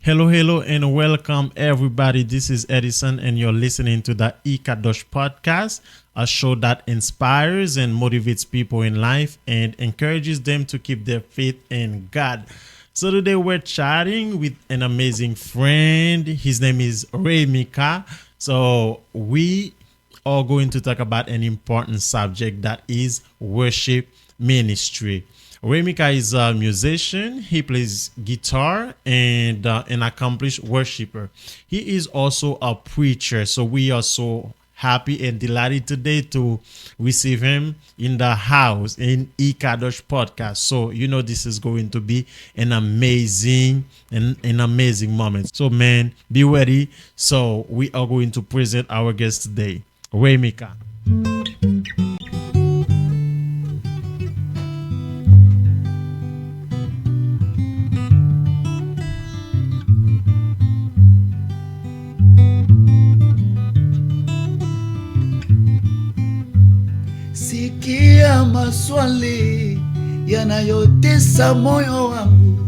Hello, hello, and welcome everybody. This is Eddyson, and you're listening to the E-Kadosh podcast, a show that inspires and motivates people in life and encourages them to keep their faith in God. So today we're chatting with an amazing friend. His name is Mika. So we are going to talk about an important subject that is worship ministry. Remika is a musician. He plays guitar and an accomplished worshiper. He is also a preacher. So we are so happy and delighted today to receive him in the house in E-Kadosh podcast. So you know this is going to be an amazing moment. So man, be ready. So we are going to present our guest today, Remika. Sikia maswali yanayotesa moyo wangu.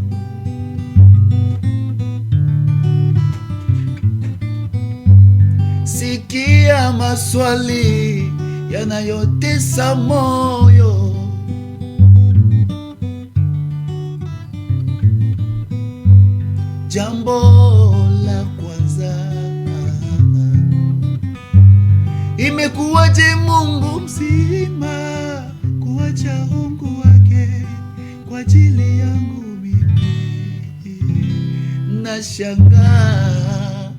Sikia maswali yanayotesa moyo. Jambo la kwanza, imekuwaje Mungu mzima kuacha ungu wake kwa ajili yangu mimi? Nashangaa.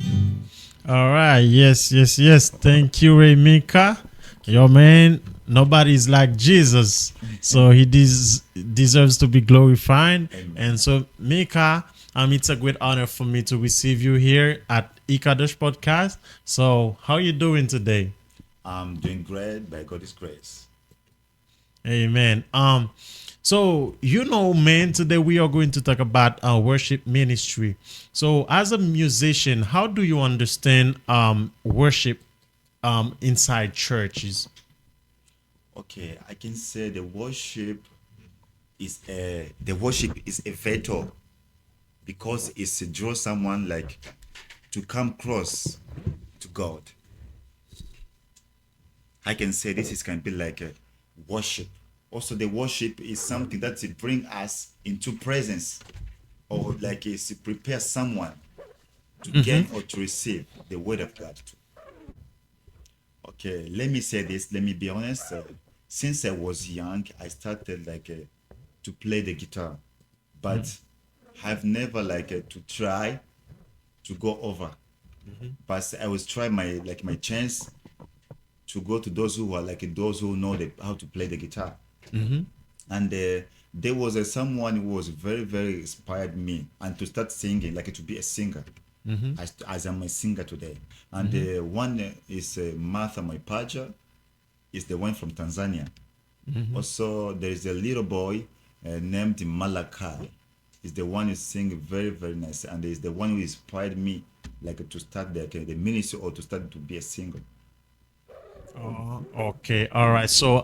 All right. Yes. Thank you, Mika. Yo, man, nobody's like Jesus. So he deserves to be glorified. And so, Mika, it's a great honor for me to receive you here at E-Kadosh podcast. So, how you doing today? I'm doing great by God's grace. Amen. So you know, man, today we are going to talk about worship ministry. So, as a musician, how do you understand worship inside churches? Okay, I can say the worship is a veto because it's to draw someone like to come close to God. I can say this is can be like a worship. Also, the worship is something that it bring us into presence, or like it's to prepare someone to gain or to receive the word of God. Okay, let me say this. Let me be honest. Since I was young, I started to play the guitar, but I've never to try to go over. But I was trying my chance to go to those who are those who know how to play the guitar. And there was someone who was very very inspired me and to start singing, to be a singer, as I'm a singer today. And one is Martha Maipaja, is the one from Tanzania. Also there is a little boy named Malachi, is the one who sing very very nice, and is the one who inspired me to start the ministry or to start to be a singer. Oh, okay, all right. So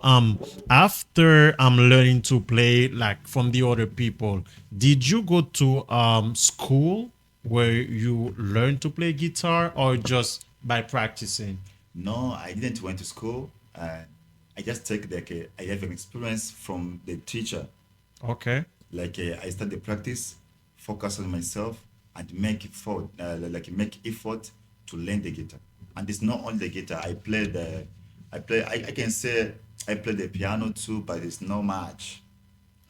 after learning to play like from the other people, did you go to school where you learned to play guitar or just by practicing? No, I didn't went to school. I just take I have an experience from the teacher. Okay. I start the practice, focus on myself, and make effort, make effort to learn the guitar. And it's not only the guitar. I can say I play the piano too, but it's not much.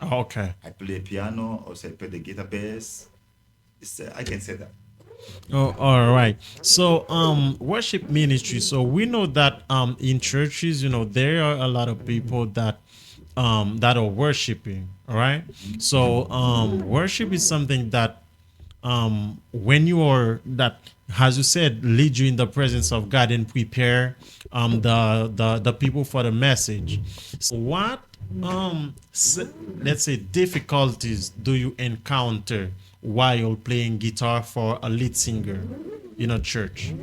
Okay. I play piano, also I play the guitar bass. I can say that. Oh, all right. So, worship ministry. So we know that in churches, you know, there are a lot of people that are worshiping. All right. So, worship is something that when you are that, as you said, lead you in the presence of God and prepare the people for the message. So what s- let's say difficulties do you encounter while playing guitar for a lead singer in a church?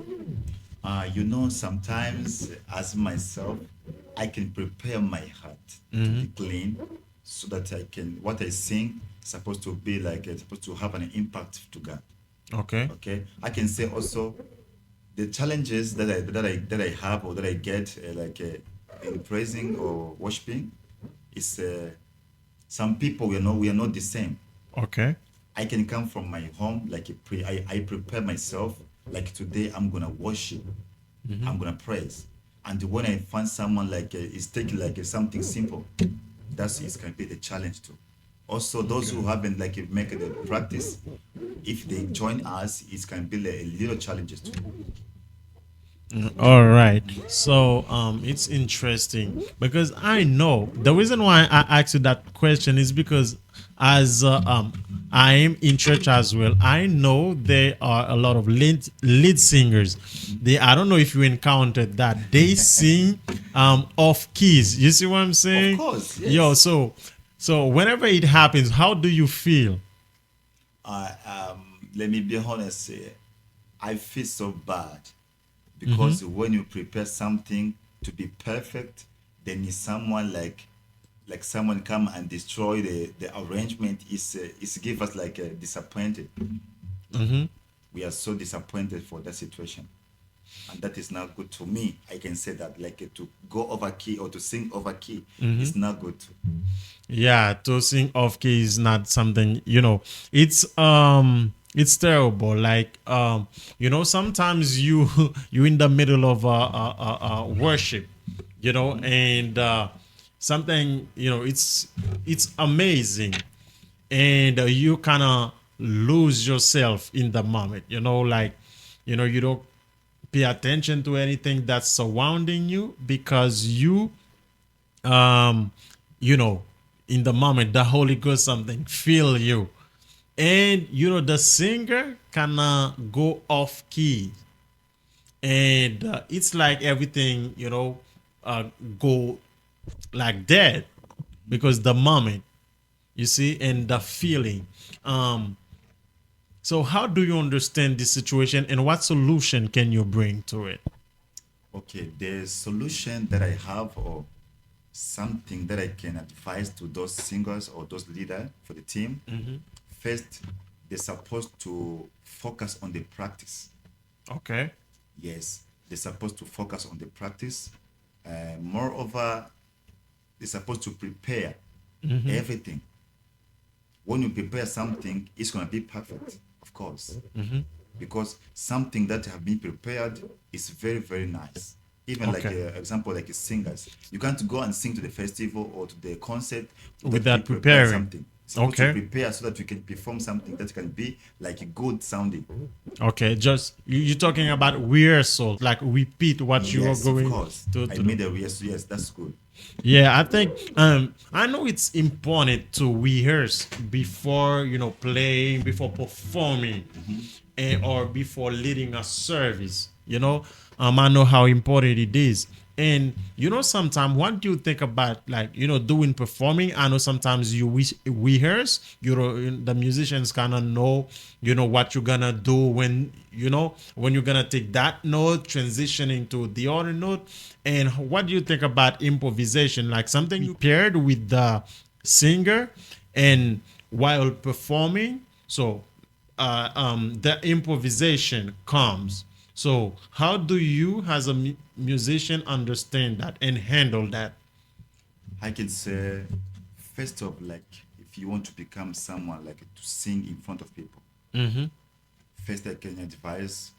Sometimes as myself, I can prepare my heart to be clean so that I can, what I sing supposed to be supposed to have an impact to God. Okay. Okay, I can say also the challenges that I have or that I get in praising or worshiping is some people we are not the same. Okay. I can come from my home like I prepare myself like today I'm gonna worship, I'm gonna praise, and when I find someone is taking something simple, that's it's gonna be the challenge too. Also, those who haven't make the practice, if they join us, it's gonna be a little challenges too. All right. So it's interesting because I know the reason why I asked you that question is because as I am in church as well. I know there are a lot of lead singers. They I don't know if you encountered that they sing off keys. You see what I'm Of saying? course, Yo, yes. so whenever it happens, how do you feel? Let me be honest. I feel so bad because when you prepare something to be perfect, then is someone like someone come and destroy the arrangement. Is give us disappointed. We are so disappointed for that situation, and that is not good to me. I can say that to go over key or to sing over key is not good. Yeah, tossing off key is not something, it's terrible. Like sometimes you in the middle of worship, and something, it's amazing, and you kind of lose yourself in the moment, like you don't pay attention to anything that's surrounding you because um you know in the moment the Holy Ghost something fill you, and the singer kind of go off key, and it's like everything uh go like that because the moment, you see, and the feeling. um so how do you understand this situation, and what solution can you bring to it? Okay, the solution that I have or something that I can advise to those singers or those leaders for the team. First, they're supposed to focus on the practice. Okay. Yes, they're supposed to focus on the practice. Moreover, they're supposed to prepare everything. When you prepare something, it's gonna be perfect, of course, because something that have been prepared is very very nice. Even like Okay. example like singers, you can't go and sing to the festival or to the concert without Without preparing preparing. something. Supposed to Okay. prepare so that you can perform something that can be like good sounding. Okay, just you're talking about rehearsal, like repeat what you are Yes, of going course. to I do. made a yes, yes, that's good. Yeah, I think I know it's important to rehearse before playing, before performing, or before leading a service. I know how important it is. And sometimes what do you think about, like, doing performing? I know sometimes you rehearse. The musicians kind of know what you're gonna do when you're gonna take that note, transitioning to the other note. And what do you think about improvisation, like something you paired with the singer and while performing? So the improvisation comes. So how do you as a musician understand that and handle that? I can say first of if you want to become someone to sing in front of people, first I can advise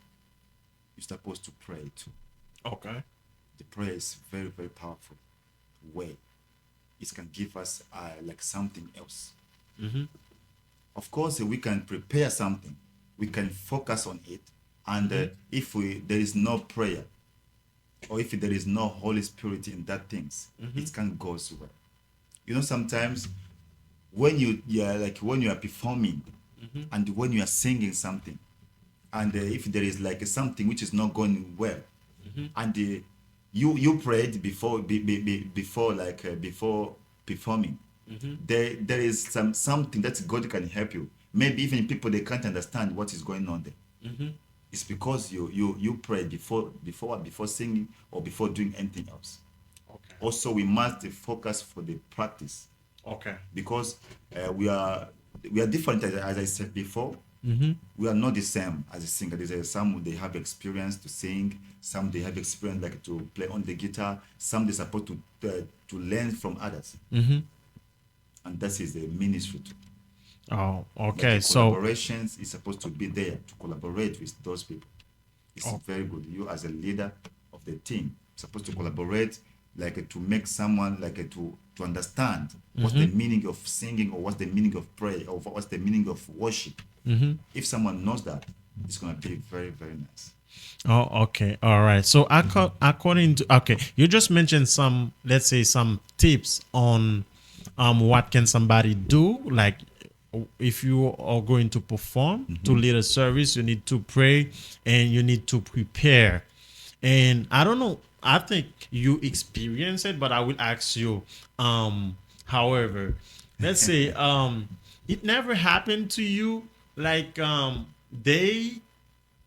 you're supposed to pray too. Okay. The prayer is very very powerful way. It can give us something else. Of course, we can prepare something, we can focus on it, and if there is no prayer or if there is no Holy Spirit in that things, it can't go so well. Sometimes when when you are performing and when you are singing something, and if there is something which is not going well, and you prayed before performing, there is something that God can help you. Maybe even people they can't understand what is going on there. It's because you prayed before singing or before doing anything else. Okay. Also, we must focus for the practice Okay. because we are different as I said before. We are not the same as a singer. There's some they have experience to sing, some they have experience like to play on the guitar, some they supposed to learn from others, and that is the ministry too. Oh, Like okay. the So, collaborations is supposed to be there to collaborate with those people. It's oh, very good. You as a leader of the team supposed to collaborate, like to make someone like to understand what's the meaning of singing, or what's the meaning of prayer, or what's the meaning of worship. If someone knows that, it's gonna be very very nice. oh, okay. All right. So, according to, okay, you just mentioned some, let's say, some tips on what can somebody do, like if you are going to perform to lead a service, you need to pray and you need to prepare. And I don't know, I think you experience it, but I will ask you, however, let's say it never happened to you, like they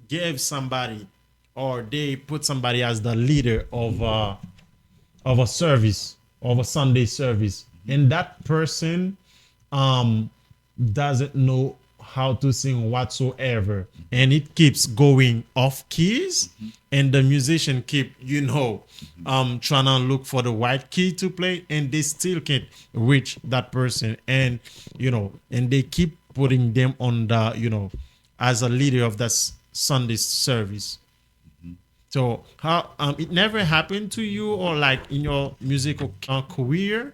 gave somebody, or they put somebody as the leader of a service, of a Sunday service, and that person um doesn't know how to sing whatsoever, and it keeps going off keys, and the musician keep, trying to look for the right key to play, and they still can't reach that person, and and they keep putting them on the, as a leader of that Sunday service. So how it never happened to you, or like in your musical career?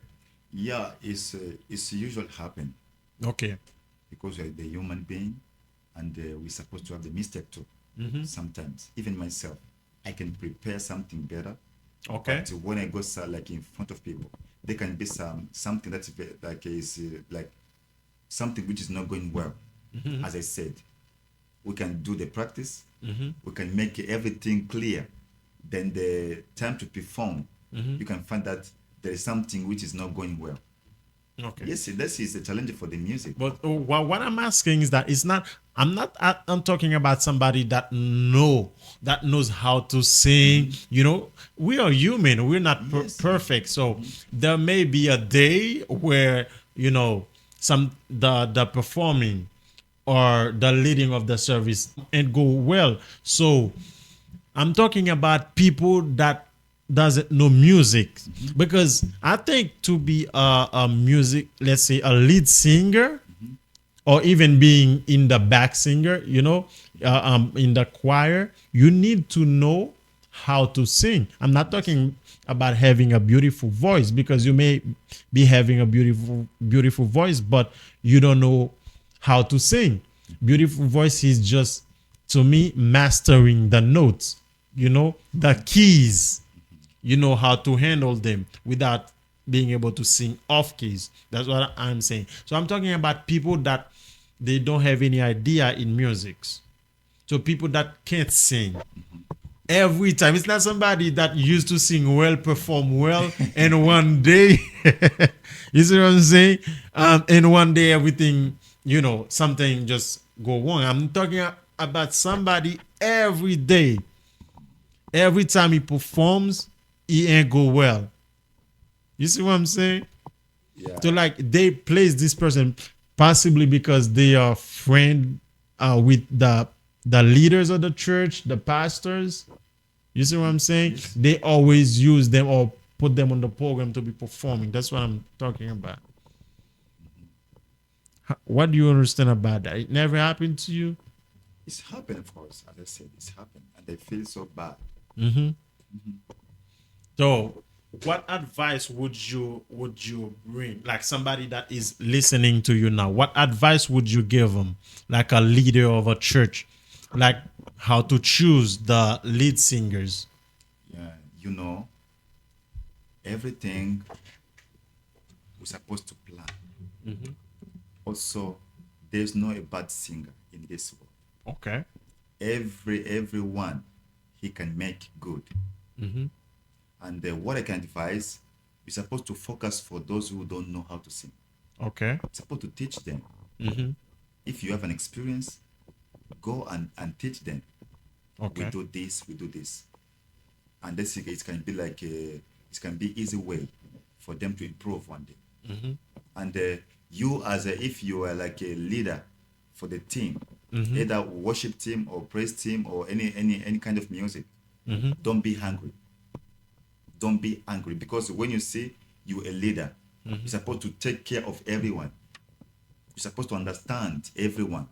Yeah, it's usually happen Okay. because we're the human being, and we're supposed to have the mistake too. Sometimes, even myself, I can prepare something better, Okay. but when I go like in front of people, there can be something that's like is like something which is not going well. As I said, we can do the practice, we can make everything clear. Then the time to perform, you can find that there is something which is not going well. Okay. Yes, this is a challenge for the music. But what I'm asking is that it's not. I'm talking about somebody that knows how to sing. We are human. We're not Yes. perfect. So there may be a day where some the performing or the leading of the service and go well. So I'm talking about people that doesn't know music, because I think to be a music, let's say a lead singer, or even being in the back singer, in the choir, you need to know how to sing. I'm not talking about having a beautiful voice, because you may be having a beautiful voice, but you don't know how to sing. Beautiful voice is just, to me, mastering the notes, the keys, how to handle them without being able to sing off keys. That's what I'm saying. So I'm talking about people that they don't have any idea in music. So people that can't sing every time. It's not somebody that used to sing well, perform well, and one day, you see what I'm saying? And one day everything, something just go wrong. I'm talking about somebody every day. Every time he performs, he ain't go well. You see what I'm saying? Yeah. So like they place this person possibly because they are friend with the leaders of the church, the pastors. You see what I'm saying? Yes. They always use them or put them on the program to be performing. That's what I'm talking about. What do you understand about that? It never happened to you? It's happened, of course. As I said, it's happened, and I feel so bad. So, what advice would you bring? Like somebody that is listening to you now, what advice would you give them? Like a leader of a church, like how to choose the lead singers. Yeah, everything we're supposed to plan. Also, there's no a bad singer in this world. Okay. Everyone he can make good. And what I can advise, we're supposed to focus for those who don't know how to sing. Okay. We're supposed to teach them. If you have an experience, go and teach them. Okay. We do this, we do this. And this it can be like it can be easy way for them to improve one day. And you if you are like a leader for the team, Mm-hmm. either worship team or praise team or any kind of music. Mm-hmm. Don't be hungry. Don't be angry, because when you see you're a leader, you're supposed to take care of everyone. You're supposed to understand everyone.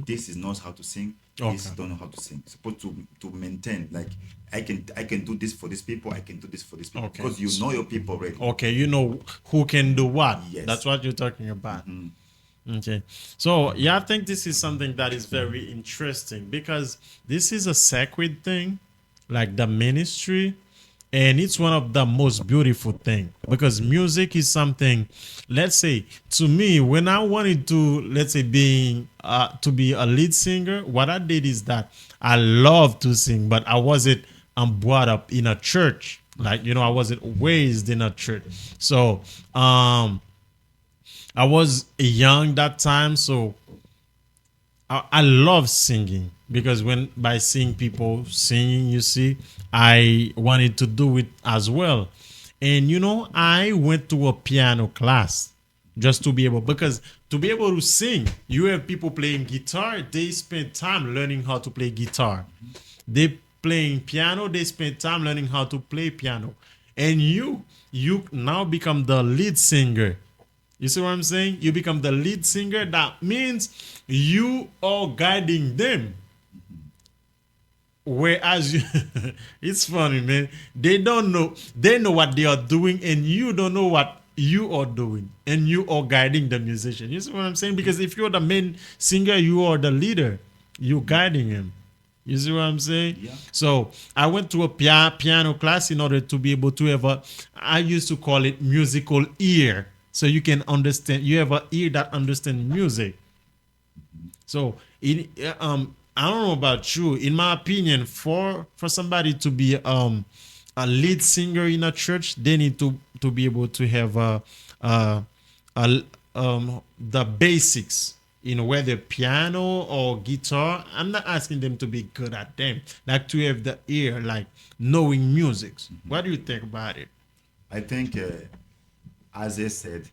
This is knows how to sing. This Okay. don't know how to sing. Supposed to maintain, like, I can do this for these people. I can do this for these people, Okay. because you know your people already. Okay, you know who can do what. That's Yes. what you're talking about. Okay. So, yeah, I think this is something that is very interesting because this is a sacred thing, like the ministry, and it's one of the most beautiful thing because music is something, let's say, to me, when I wanted to, let's say, being to be a lead singer, what I did is that I love to sing, but I wasn't brought up in a church. Like, I wasn't raised in a church. So, I was young that time, so I love singing because when by seeing people singing, you see, I wanted to do it as well. And I went to a piano class just to be able, because to be able to sing, you have people playing guitar, they spend time learning how to play guitar. They playing piano, they spend time learning how to play piano. And you now become the lead singer. You see what I'm saying? You become the lead singer. That means you are guiding them. Whereas you, it's funny, man. They don't know. They know what they are doing, and you don't know what you are doing, and you are guiding the musician. You see what I'm saying? Because if you're the main singer, you are the leader. You're guiding him. You see what I'm saying? Yeah. So I went to a piano class in order to be able to have a, I used to call it musical ear. So you can understand, you have an ear that understands music. So I don't know about you. In my opinion, for somebody to be a lead singer in a church, they need to be able to have a, a the basics, whether piano or guitar. I'm not asking them to be good at them, like to have the ear, like knowing music. What do you think about it? I think, as I said,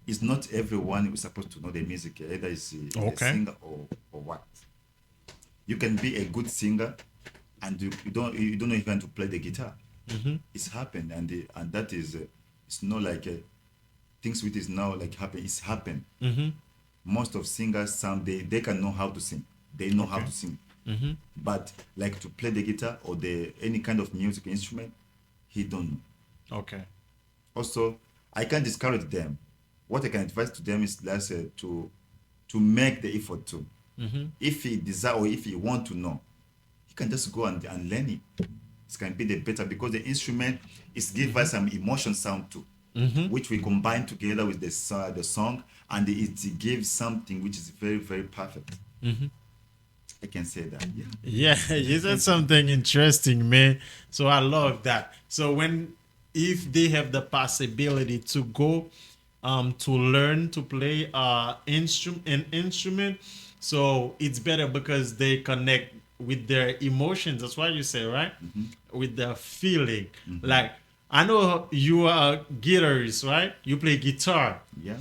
it's not everyone who's supposed to know the music, either is a Okay. singer or what. You can be a good singer, and you don't know even to play the guitar. It's happened, and that is it's not like things which is now like happen. It's happened. Most of singers, some they can know how to sing. They know how Okay. to sing, but like to play the guitar or the any kind of music instrument, he don't know. Okay. Also, I can't discourage them. What I can advise to them is, let's say, to make the effort to. If he desire or if he want to know, he can just go and learn it. It can be the better, because the instrument is give us some emotion sound too, which we combine together with the song, and it gives something which is very very perfect. I can say that. Yeah. Yeah, you said something interesting, man. So I love that. So when if they have the possibility to go to learn to play an instrument, so it's better because they connect with their emotions. That's what you say, right? With the feeling. Like I know you are a guitarist, right? You play guitar. Yeah.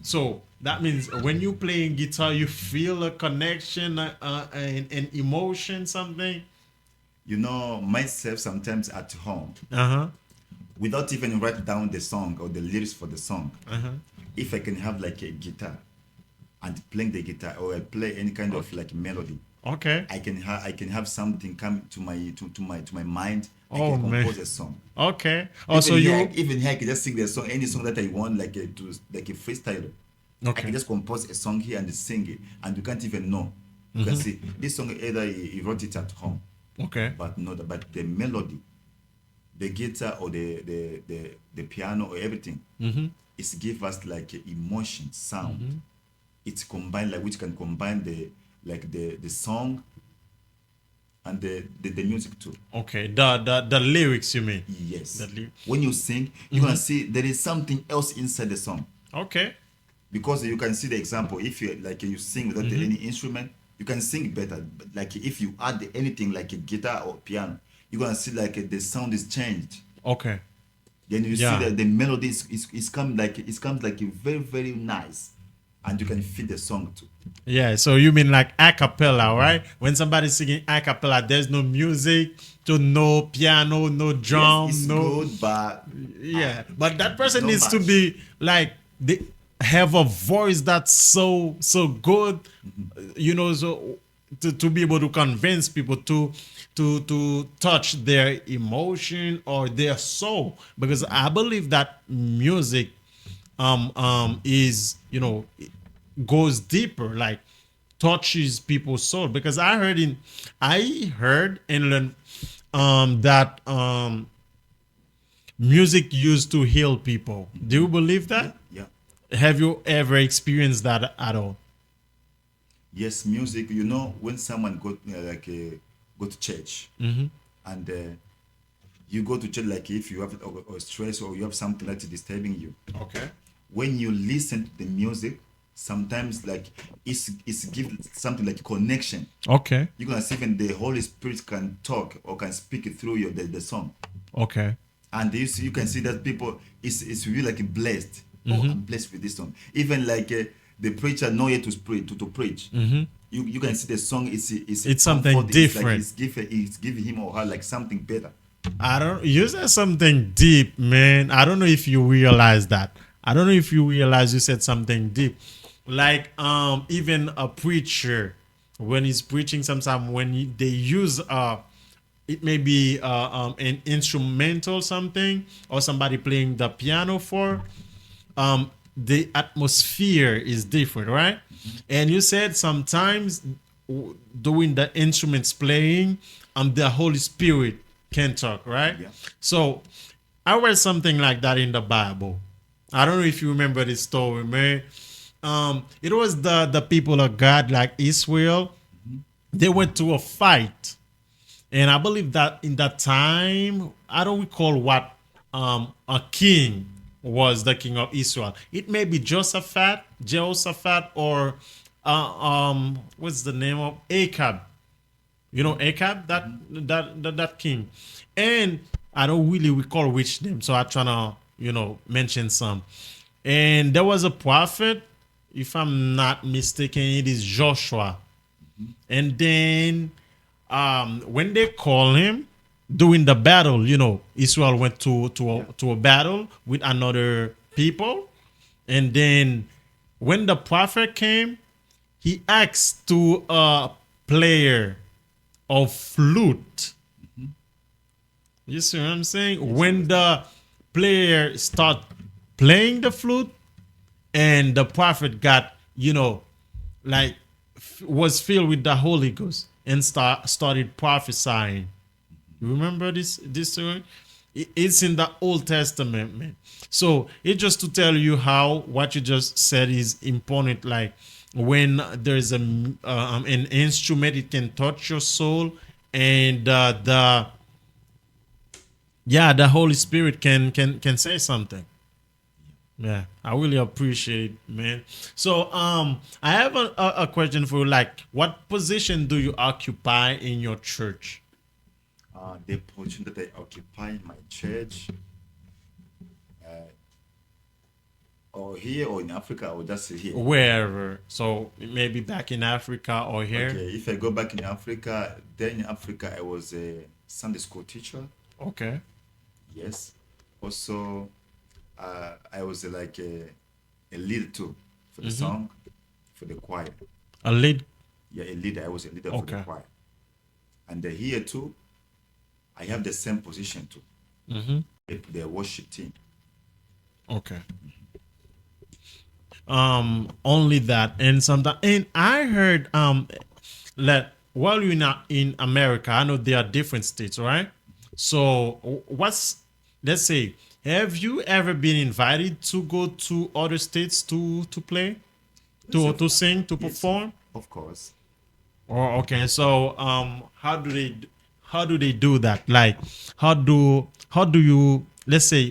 So that means when you playing guitar, you feel a connection and emotion, something. You know, myself sometimes at home, Uh huh. without even write down the song or the lyrics for the song, Uh huh. if I can have like a guitar and playing the guitar, or I play any kind of like melody, Okay. I can have something come to my mind. I Oh can man. compose a song. Okay. Even Also here, you. even here, I can just sing the song, any song that I want, like a freestyler. I can Okay. just compose a song here and sing it, and you can't even know. You can see this song, either he wrote it at home, Okay. but the melody, the guitar or the piano or everything, it's give us like a emotion sound. It's combined, like, which can combine the song and the music too. Okay. The lyrics you mean? The Yes. lyrics. When you sing, you're gonna see there is something else inside the song, Okay. because you can see the example. If you like you sing without any instrument, you can sing better. But like if you add anything like a guitar or piano, you're gonna see like the sound is changed. Okay. Then you see Yeah. that the melody is come like it comes like very very nice. and you can feel the song too. Yeah, so you mean like a cappella, right? When somebody's singing a cappella, there's no music, to no piano, no Yes, drum, it's no. good, but Yeah, but that it's person not needs to much. be like they have a voice that's so good, so to be able to convince people to touch their emotion or their soul, because I believe that music is goes deeper, like touches people's soul, because I heard and learned that music used to heal people. Do you believe Yeah, that? yeah. Have you ever experienced that at all? Yes, music. You know, when someone go to church, and you go to church, like if you have or stress or you have something that's disturbing you, Okay. when you listen to the music, sometimes like it's give something like connection. Okay. You can see even the Holy Spirit can talk or can speak it through the song. Okay. And you can see that people is really like blessed. Oh, I'm blessed with this song. Even like the preacher know yet to preach. You can see the song is It's something comfort. It's like different. it's give him or her like something better. I don't. You said something deep, man. I don't know if you realize that. I don't know if you realize you said something deep. Like even a preacher, when he's preaching, sometimes when they use it may be an instrumental something, or somebody playing the piano for the atmosphere is different, right? And you said sometimes doing the instruments playing, the Holy Spirit can talk, right? Yeah. So I read something like that in the Bible. I don't know if you remember this story, man. It was the people of God, like Israel. They went to a fight, and I believe that in that time, I don't recall what a king was the king of Israel. It may be Jehoshaphat, or what's the name of Ahab? Ahab, that king. And I don't really recall which name, so I'm trying to mention some. And there was a prophet, if I'm not mistaken, it is Joshua. And then when they call him during the battle, Israel went to a battle with another people. And then when the prophet came, he asked to a player of flute. You see what I'm saying? Yes, I When understand. the player start playing the flute, and the prophet got, like was filled with the Holy Ghost and started prophesying. You remember this story? It's in the Old Testament, man. So it's just to tell you how what you just said is important. Like when there's an instrument, it can touch your soul, and the Holy Spirit can say something. Yeah, I really appreciate it, man. So, I have a question for you. Like, what position do you occupy in your church? The position that I occupy in my church, or here or in Africa or just here. Wherever. So, maybe back in Africa or here. Okay, if I go back in Africa, then in Africa I was a Sunday school teacher. Okay. Yes. Also, I was like a leader too for the song, for the choir. A lead. Yeah, a leader. I was a leader for the Okay. choir. And here too, I have the same position too. The worship team. Okay. Only that, and sometimes, and I heard that while you're not in America, I know there are different states, right? So what's let's say, have you ever been invited to go to other states to play, Yes, to sing, to yes, perform? of course. Or okay, so how do they do that? Like how do you, let's say,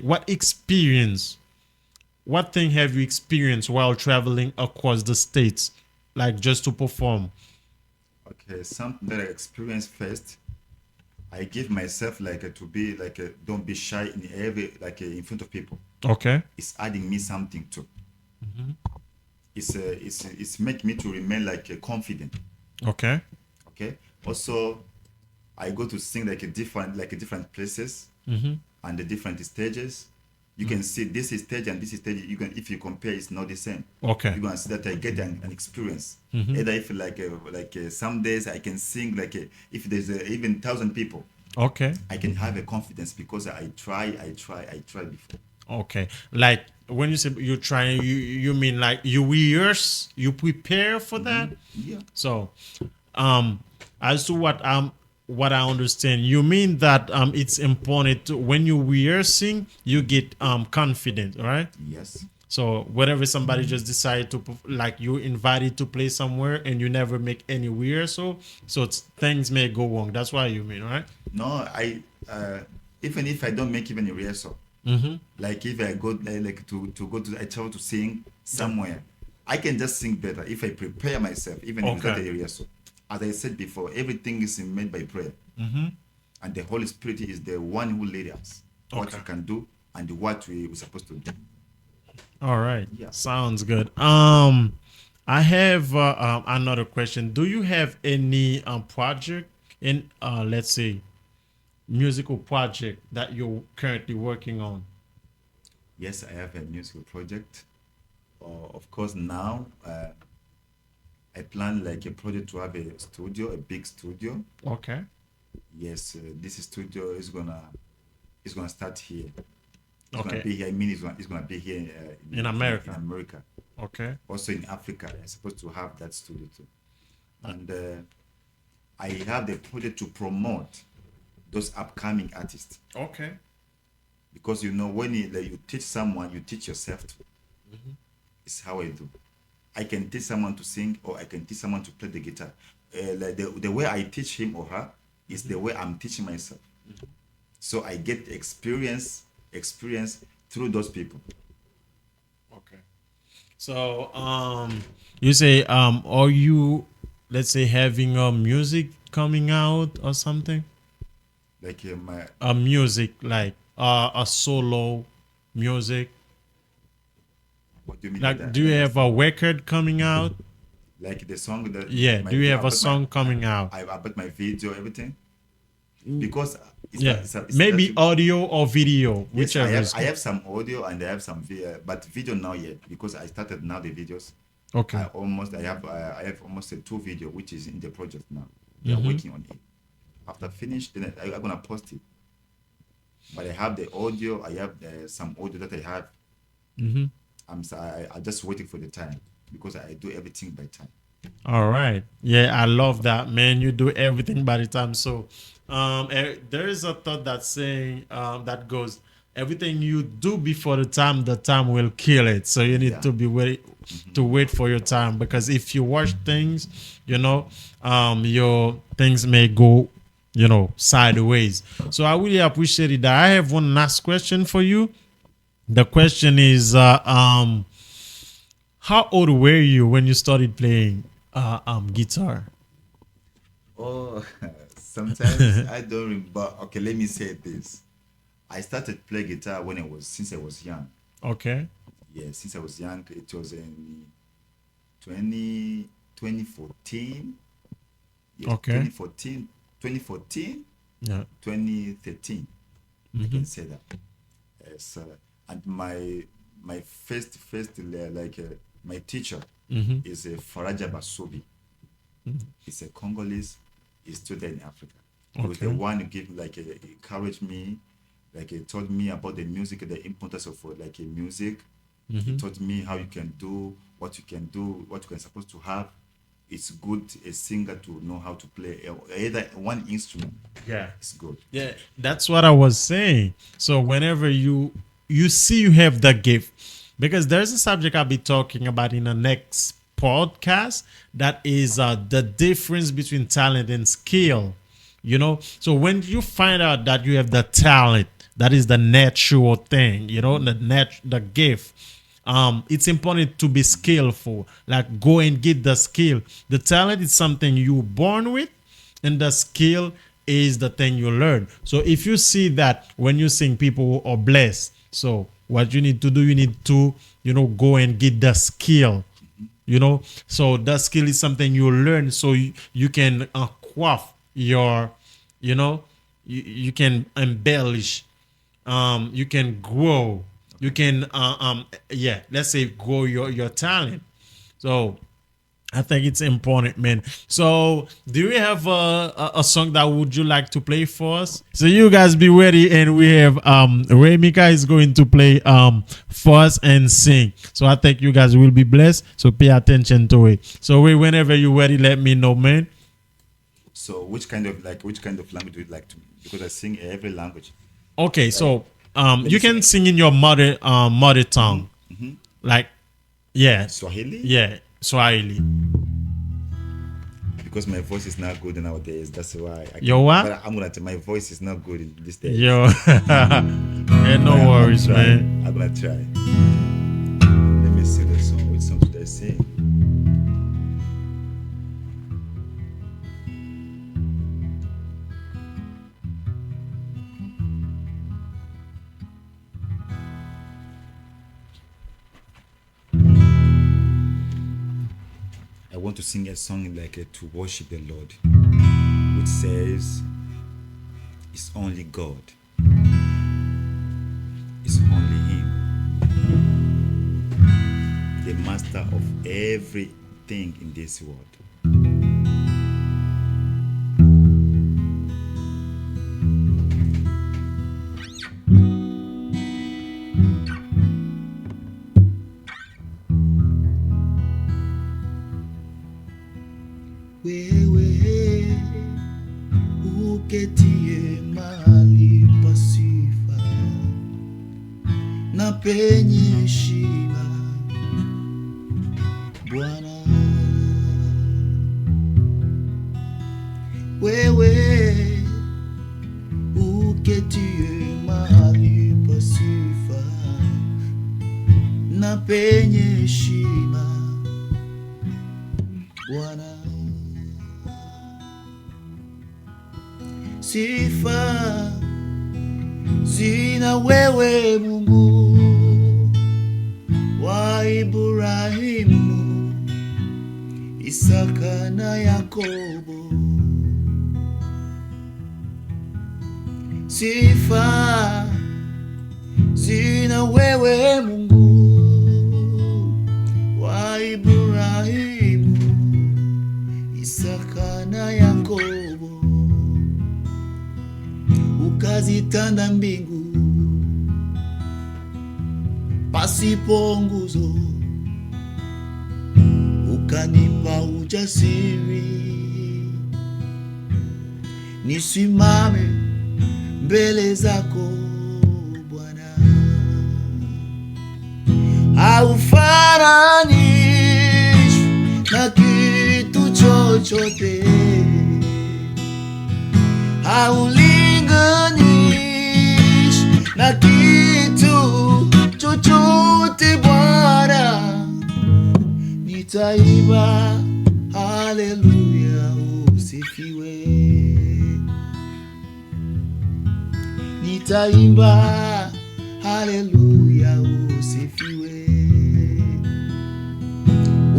what thing have you experienced while traveling across the states, like just to perform? Okay, something that I experienced first. I give myself like to be like don't be shy in every in front of people. Okay. It's adding me something too. it's make me to remain like confident. Okay. Okay. Also, I go to sing like a different places and the different stages. You can see this is stage and this is stage. You can, if you compare, it's not the same. Okay. You're gonna see that I get an experience. Either if some days I can sing if there's even 1,000 people, Okay. I can have a confidence because I try before. Okay. Like when you say you try, you mean like you rehearse, you prepare for that. Yeah. So, as to what I understand, you mean that it's important when you rehearsing, you get confident, right? Yes. So whenever somebody just decided to like you invited to play somewhere and you never make any rehearsal, so things may go wrong. That's what you mean, right? No, even if I don't make even a rehearsal, like if I go to go to I travel to sing somewhere, I can just sing better if I prepare myself, even without Okay. a rehearsal. As I said before, everything is made by prayer, and the Holy Spirit is the one who leads us what Okay. we can do and what we're supposed to do. All right. Yeah. Sounds good. I have another question. Do you have any project in let's say musical project that you're currently working on? Yes, I have a musical project. Of course, now I plan like a project to have a studio, a big studio. Okay. Yes, this studio is gonna start here. It's gonna Okay. be here. I mean, it's gonna be here In in America. America. Okay. Also in Africa, I'm supposed to have that studio too. And I have the project to promote those upcoming artists Okay. because you know when you teach someone, you teach yourself too. It's how I do. I can teach someone to sing or I can teach someone to play the guitar. Like the way I teach him or her is the way I'm teaching myself. So I get experience through those people. Okay. So you say are you, let's say, having a music coming out or something? Like my A music like a solo music. what do you mean by Like that? do you have a record coming out? Like the song that Yeah, my do you have a about my song coming out? I about my video everything because Yeah. it's Maybe audio or video, yes whichever is I good. have some audio and I have some video but video now yet because I started now the videos. Okay. I have almost a 2 video which is in the project now. They are working on it. After finish, then I'm gonna post it. But I have the audio. I have some audio that I have. I just waiting for the time because I do everything by time. All right. Yeah, I love that, man. You do everything by the time. So, there is a thought that's saying that goes, everything you do before the time will kill it. So you need Yeah. to be wait to wait for your time because if you watch things, your things may go, sideways. So I really appreciate it. I have one last question for you. The question is, how old were you when you started playing guitar? Oh, sometimes I don't remember. Okay, let me say this. I started play guitar since I was young. Okay. Yeah, since I was young. It was in 2014. Yes, Okay. 2014, Yeah. 2013. I can say that. Yes, and my first my teacher is a Faraja Basubi. He's a Congolese. He's still there in Africa. He was the Okay. one who encouraged me, he told me about the music, the importance of a music. He taught me how you can do, what you can do, what you can supposed to have. It's good a singer to know how to play either one instrument. Yeah. It's good. Yeah, that's what I was saying. So whenever you see you have the gift, because there's a subject I'll be talking about in the next podcast that is the difference between talent and skill. So when you find out that you have the talent, that is the natural thing. The gift. It's important to be skillful. Like go and get the skill. The talent is something you're born with, and the skill is the thing you learn. So if you see that when you sing, people are blessed. So what you need to do, you need to, go and get the skill. So that skill is something you learn, so you can craft your, you can embellish, you can grow, you can yeah, let's say grow your talent. So I think it's important, man. So, do you have a song that would you like to play for us? So you guys be ready, and we have Mika is going to play for us and sing. So I think you guys will be blessed. So pay attention to it. So whenever you're ready, let me know, man. So which kind of language do you like to? Because I sing every language. Okay, so Let you me can sing. sing in your mother tongue, like yeah, Swahili. yeah, Swahili. Because my voice is not good nowadays. That's why I Yo can. what? But I'm gonna tell my voice is not good in these days. Yo, man, no But I'm worries, trying. man. I'm gonna try. Let me see the song. Which song should I sing? I want to sing a song like to worship the Lord, which says, "It's only God. It's only Him, the master of everything in this world." Wewe uketie mahali pa sifa na penye heshima, Bwana. Wewe uketie mahali pa sifa na penye heshima, Bwana. Sifa zina wewe, Mungu wa Ibrahimu, Isaka na Yakobo. Sifa zina wewe, Mungu wa Ibrahimu, Isaka na Yakobo. Ukazitanda mbingu pasipo nguzo, ukanipa ujasiri nisimame mbele zako, Bwana. Haufananishwi na kitu chochote, haulinganishi na kitu chochote, Bwana. Nitaimba haleluya, usifiwe. Nitaimba haleluya, usifiwe.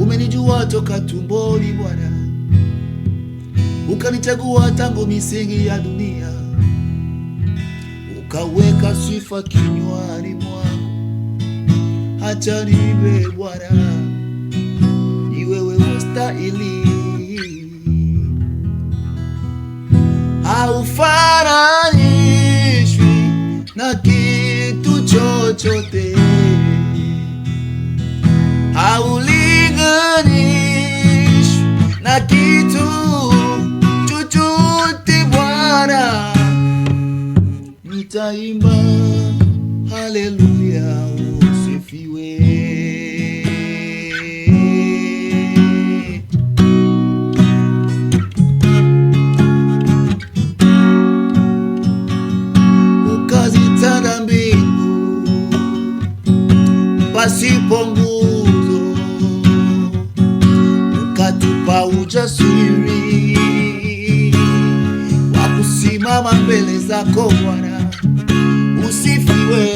Umenijua toka tumboni, Bwana, ukanichagua tangu misingi ya dunia, ukaweka sifa kinywani mwangu. Acha niimbe, Bwana, ni wewe wastahili. Haufananishwi na kitu chochote, haulinganishwi na kitu chochote, Bwana. Nitaimba haleluya, usifiwe. Ukazitanda mbingu pasipo nguzo, ukatupa ujasiri wa kusimama mbele zako, Bwana. Usifiwe.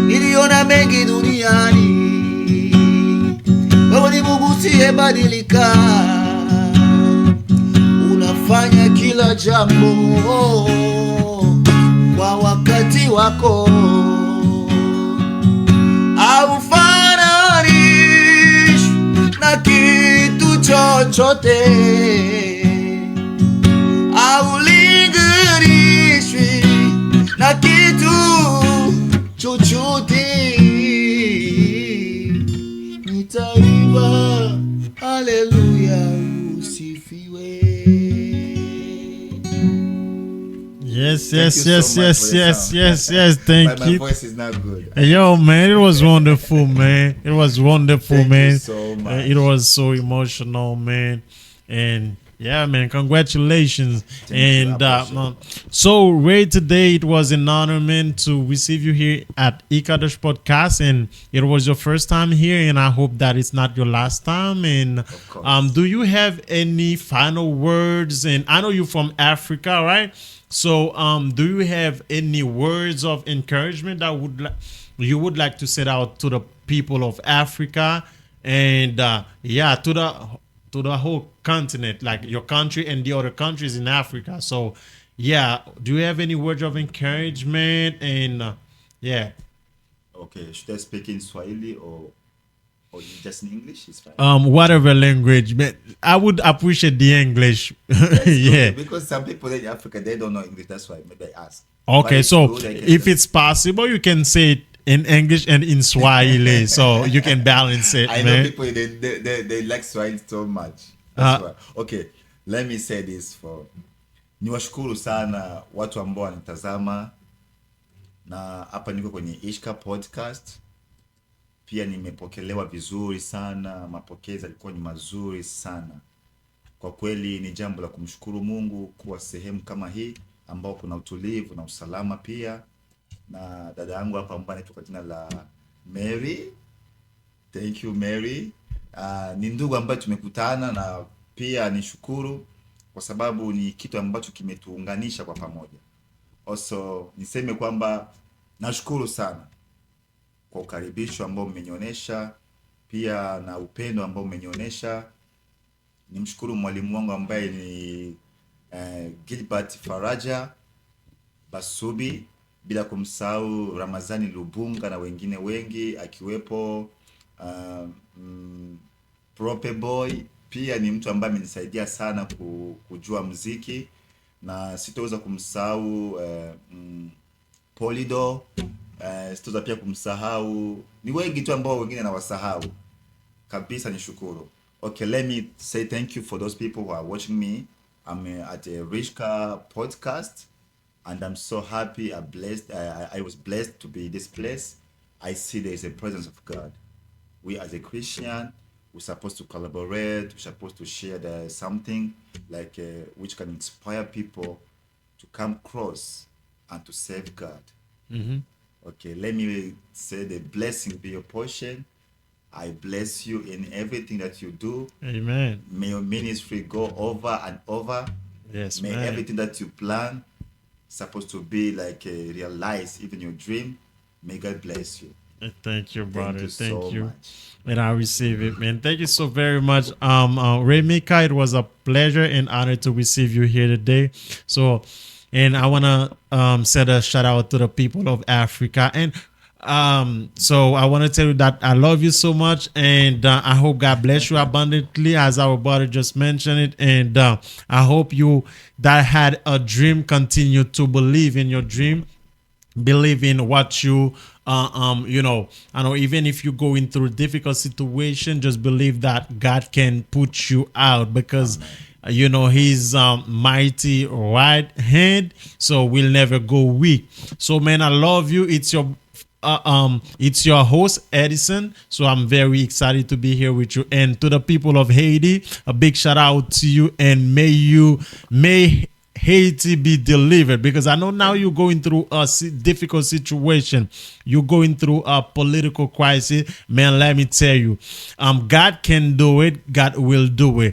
Niliona mengi duniani, usiyebadilika, unafanya kila jambo kwa wakati wako, haufananishi na kitu chochote, haulinganishwi na kitu chochote. Nitaimba haleluya, usifiwe. Yes, Thank yes, you so yes, much yes, for the yes, song. yes, yes. Thank My you. voice is not good. Yo, man, it was wonderful, man. It was wonderful, Thank man. you so much. It was so emotional, man. And yeah, man, congratulations. Thank you, And I appreciate so, Ray, today it was an honor, man, to receive you here at E-Kadosh Podcast. And it was your first time here, and I hope that it's not your last time. And course. do you have any final words? And I know you're from Africa, right? So, do you have any words of encouragement that you would like to set out to the people of Africa, and yeah, to the whole continent, like your country and the other countries in Africa? So, yeah, do you have any words of encouragement? And yeah, Okay, should I speak in Swahili or just in English? It's fine. whatever language, but I would appreciate the English. That's Yeah. good, because some people in Africa they don't know English. That's why maybe I ask. But Okay, it's so good, I can if just- it's possible, you can say it in English and in Swahili, so you can balance it, I know man. people they like Swahili so much. That's why. Okay, let me say this for niwashukuru sana watu ambao wanitazama, na hapa niko kwenye Ishka podcast. Pia nimepokelewa vizuri sana, mapokezi yalikuwa ni mazuri sana. Kwa kweli ni jambo la kumshukuru Mungu kuwa sehemu kama hii ambao kuna utulivu na usalama pia. Na dada yangu hapa ambaye anaitwa kwa jina la Mary. Thank you Mary. Ni ndugu ambaye tumekutana, na pia nishukuru kwa sababu ni kitu ambacho kimetuunganisha kwa pamoja. Also niseme kwamba nashukuru sana kwa ukaribisho ambao mmenionyesha, pia na upendo ambao mmenionyesha. Nimshukuru mwalimu wangu ambaye ni Gilbert Faraja Basubi, bila kumsahau Ramazani Lubunga na wengine wengi akiwepo Prope Boy. Pia ni mtu ambaye amenisaidia sana kujua muziki, na sitaweza kumsahau Polido. Sitaweza pia kumsahau, ni wengi tu ambao wengine nawasahau kabisa. Nishukuru. Okay, let me say thank you for those people who are watching me. I'm at a Rishka podcast, and I'm so happy. I was blessed to be in this place. I see there is a presence of God. We as a Christian, we're supposed to collaborate. We're supposed to share something like which can inspire people to come close and to serve God. Okay, let me say the blessing be your portion. I bless you in everything that you do. Amen. May your ministry go over and over. Yes, May man. everything that you plan supposed to be like realized, even your dream. May God bless you. Thank you, brother. Thank you Thank so you. much. And I receive it, man. Thank you so very much. Ray Mika, it was a pleasure and honor to receive you here today. So, and I wanna send a shout out to the people of Africa. And so I want to tell you that I love you so much, and I hope God bless you abundantly, as our brother just mentioned it. And I hope you that had a dream continue to believe in your dream, believe in what you you know, I know, even if you're going through a difficult situation, just believe that God can put you out, because you know He's mighty right hand, so we'll never go weak. So man, I love you. It's your host Eddyson. So I'm very excited to be here with you. And to the people of Haiti, a big shout out to you, and may Haiti be delivered, because I know now you're going through a difficult situation. You're going through a political crisis. Man, let me tell you, God can do it. God will do it.